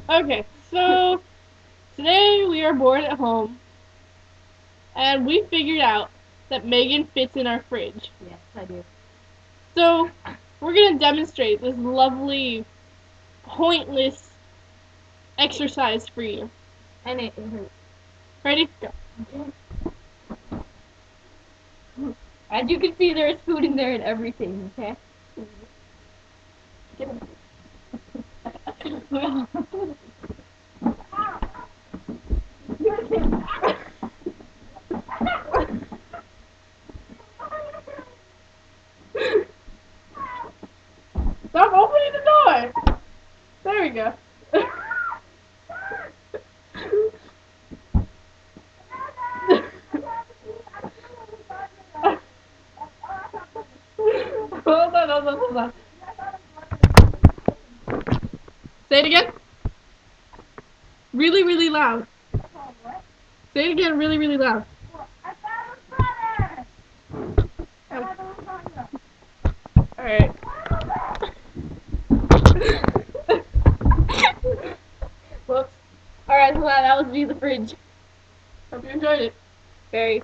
Okay, so today we are bored at home, and we figured out that Megan fits in our fridge. Yes, I do. So we're gonna demonstrate this lovely, pointless exercise for you. And it hurts. Ready? Go. As you can see, there's food in there and everything, okay? Stop opening the door! There we go. Hold on. Say it again. Really, really loud. Say it again really, really loud. Alright. Whoops. Alright, so that was me, the fridge. Hope you enjoyed it. Very.